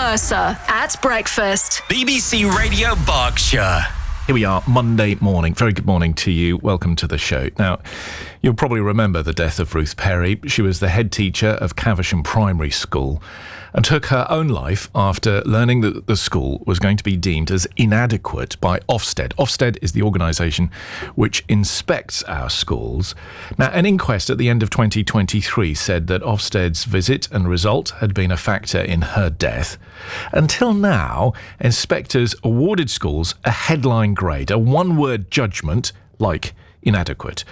Mercer at breakfast. BBC Radio Berkshire. Here we are, Monday morning. Very good morning to you. Welcome to the show. Now, you'll probably remember the death of Ruth Perry. She was the head teacher of Caversham Primary School and took her own life after learning that the school was going to be deemed as inadequate by Ofsted. Ofsted is the organisation which inspects our schools. Now, an inquest at the end of 2023 said that Ofsted's visit and result had been a factor in her death. Until now, inspectors awarded schools a headline grade, a one-word judgment like inadequate.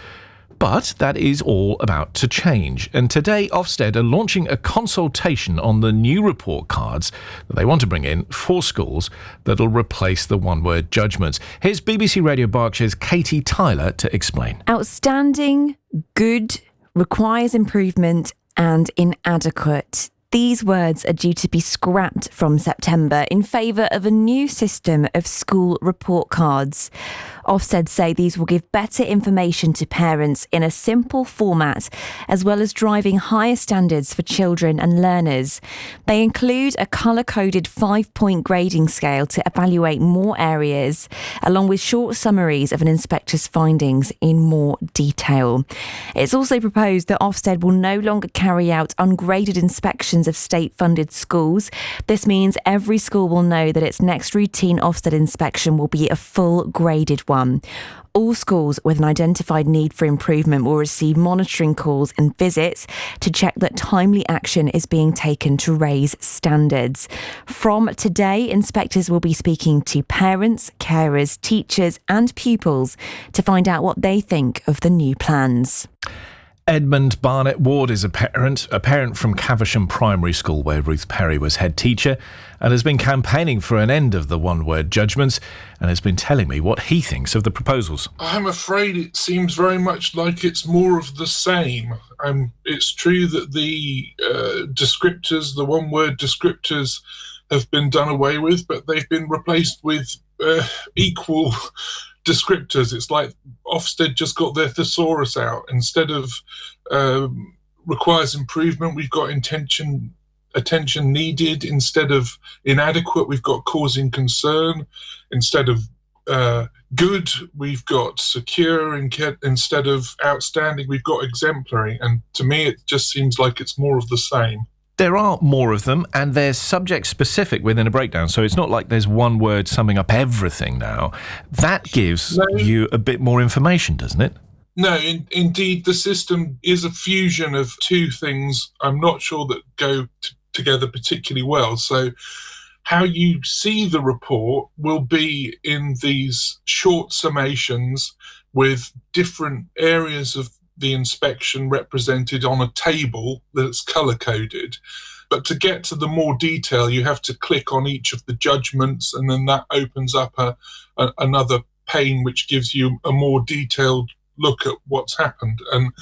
But that is all about to change. And today, Ofsted are launching a consultation on the new report cards that they want to bring in for schools that'll replace the one-word judgments. Here's BBC Radio Berkshire's Katie Tyler to explain. Outstanding, good, requires improvement and inadequate. These words are due to be scrapped from September in favour of a new system of school report cards. Ofsted say these will give better information to parents in a simple format, as well as driving higher standards for children and learners. They include a colour-coded 5-point grading scale to evaluate more areas, along with short summaries of an inspector's findings in more detail. It's also proposed that Ofsted will no longer carry out ungraded inspections of state-funded schools. This means every school will know that its next routine Ofsted inspection will be a full graded one. All schools with an identified need for improvement will receive monitoring calls and visits to check that timely action is being taken to raise standards. From today, inspectors will be speaking to parents, carers, teachers and pupils to find out what they think of the new plans. Edmund Barnett-Ward is a parent from Caversham Primary School where Ruth Perry was head teacher and has been campaigning for an end of the one-word judgments and has been telling me what he thinks of the proposals. I'm afraid it seems very much like it's more of the same. It's true that the descriptors, the one-word descriptors, have been done away with, but they've been replaced with equal descriptors. It's like Ofsted just got their thesaurus out. Instead of requires improvement, we've got attention needed. Instead of inadequate, we've got causing concern. Instead of good, we've got secure. Instead of outstanding, we've got exemplary. And to me, it just seems like it's more of the same. There are more of them, and they're subject-specific within a breakdown, so it's not like there's one word summing up everything now. That gives you a bit more information, doesn't it? No, indeed, the system is a fusion of two things I'm not sure that go together particularly well. So how you see the report will be in these short summations with different areas of the inspection represented on a table that's colour-coded. But to get to the more detail, you have to click on each of the judgments, and then that opens up another pane which gives you a more detailed look at what's happened. And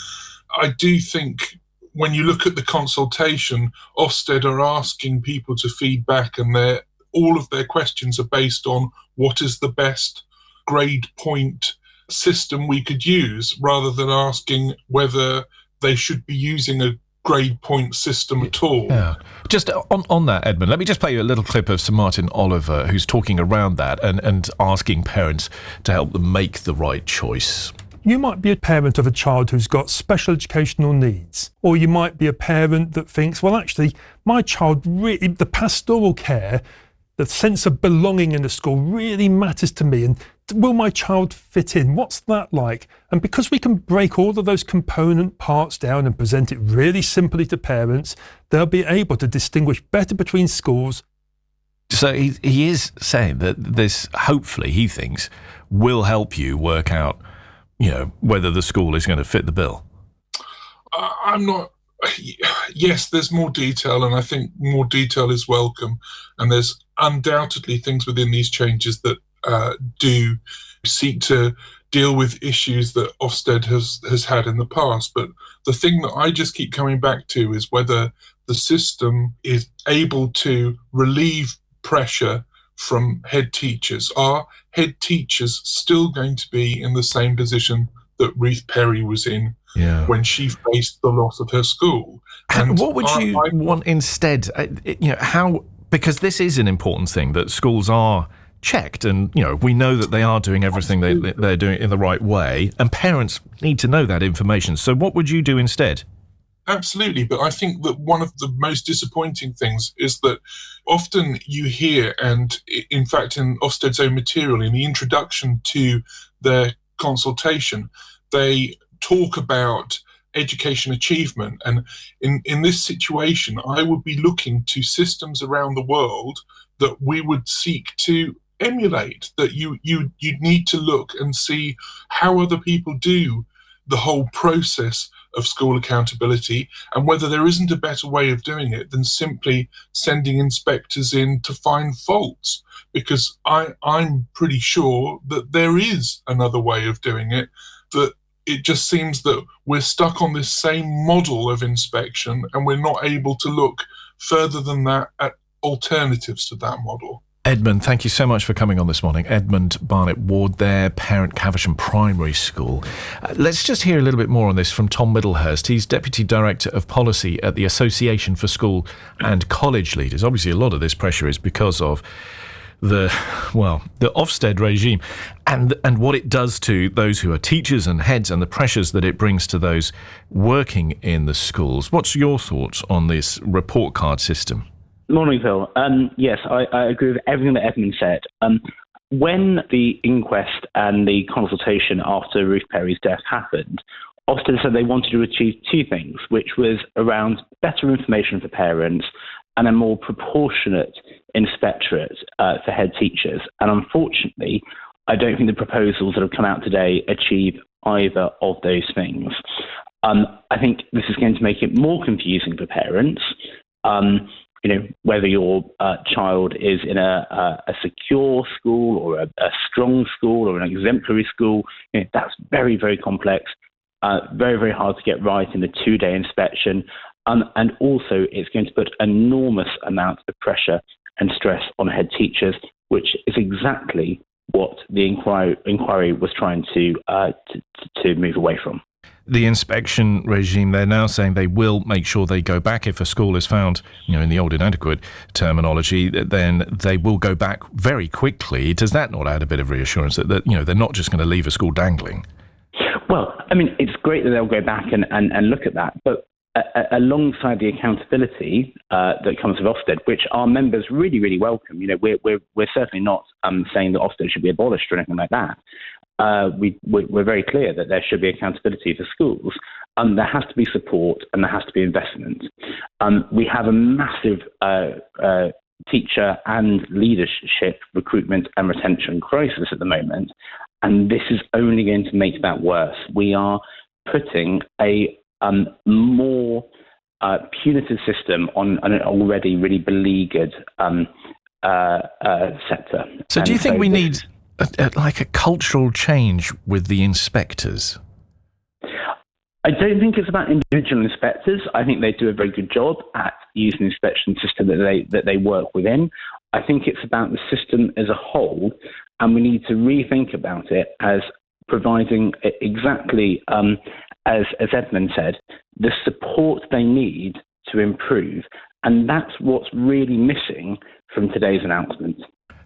I do think when you look at the consultation, Ofsted are asking people to feed back, and all of their questions are based on what is the best grade point system we could use, rather than asking whether they should be using a grade point system at all. Yeah. Just on that, Edmund, let me just play you a little clip of Sir Martin Oliver, who's talking around that and asking parents to help them make the right choice. You might be a parent of a child who's got special educational needs, or you might be a parent that thinks, well, actually, my child really, the pastoral care, the sense of belonging in the school really matters to me, and will my child fit in? What's that like? And because we can break all of those component parts down and present it really simply to parents, they'll be able to distinguish better between schools. So he is saying that this, hopefully, he thinks, will help you work out, whether the school is going to fit the bill. I'm not... Yes, there's more detail, and I think more detail is welcome. And there's undoubtedly things within these changes that do seek to deal with issues that Ofsted has had in the past. But the thing that I just keep coming back to is whether the system is able to relieve pressure from head teachers. Are head teachers still going to be in the same position that Ruth Perry was in when she faced the loss of her school? And what would you want instead? How Because this is an important thing, that schools are checked and, we know that they are doing everything they're doing in the right way, and parents need to know that information. So what would you do instead? Absolutely, but I think that one of the most disappointing things is that often you hear, and in fact in Ofsted's own material, in the introduction to their consultation, they talk about education achievement. And in this situation, I would be looking to systems around the world that we would seek to emulate, that you'd need to look and see how other people do the whole process of school accountability, and whether there isn't a better way of doing it than simply sending inspectors in to find faults, because I'm pretty sure that there is another way of doing it, that it just seems that we're stuck on this same model of inspection and we're not able to look further than that at alternatives to that model. Edmund, thank you so much for coming on this morning. Edmund Barnett-Ward there, parent, Caversham Primary School. Let's just hear a little bit more on this from Tom Middlehurst. He's Deputy Director of Policy at the Association for School and College Leaders. Obviously, a lot of this pressure is because of the Ofsted regime and what it does to those who are teachers and heads, and the pressures that it brings to those working in the schools. What's your thoughts on this report card system? Morning, Phil. Yes, I agree with everything that Edmund said. When the inquest and the consultation after Ruth Perry's death happened, Ofsted said they wanted to achieve two things, which was around better information for parents and a more proportionate inspectorate for head teachers. And unfortunately, I don't think the proposals that have come out today achieve either of those things. I think this is going to make it more confusing for parents. Whether your child is in a secure school or a strong school or an exemplary school, that's very, very complex, very, very hard to get right in the 2-day inspection. And also, it's going to put enormous amounts of pressure and stress on head teachers, which is exactly what the inquiry was trying to move away from. The inspection regime, they're now saying they will make sure they go back if a school is found, in the old inadequate terminology, then they will go back very quickly. Does that not add a bit of reassurance that they're not just going to leave a school dangling? Well, I mean, it's great that they'll go back and look at that, but alongside the accountability that comes with Ofsted, which our members really, really welcome, we're certainly not saying that Ofsted should be abolished or anything like that. We're very clear that there should be accountability for schools. There has to be support and there has to be investment. We have a massive teacher and leadership recruitment and retention crisis at the moment, and this is only going to make that worse. We are putting a more punitive system on an already really beleaguered sector. So do you think we need a cultural change with the inspectors? I don't think it's about individual inspectors. I think they do a very good job at using the inspection system that they work within. I think it's about the system as a whole, and we need to rethink about it as providing exactly, as Edmund said, the support they need to improve. And that's what's really missing from today's announcement.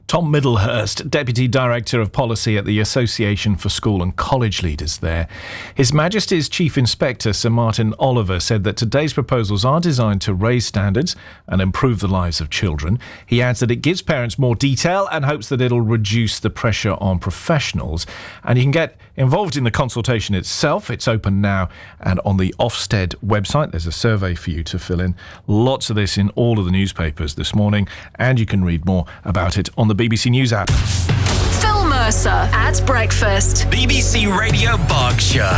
Tom Middlehurst, Deputy Director of Policy at the Association for School and College Leaders there. His Majesty's Chief Inspector, Sir Martin Oliver, said that today's proposals are designed to raise standards and improve the lives of children. He adds that it gives parents more detail and hopes that it'll reduce the pressure on professionals. And you can get involved in the consultation itself. It's open now and on the Ofsted website. There's a survey for you to fill in. Lots of this in all of the newspapers this morning, and you can read more about it on the BBC News app. Phil Mercer at breakfast. BBC Radio Berkshire.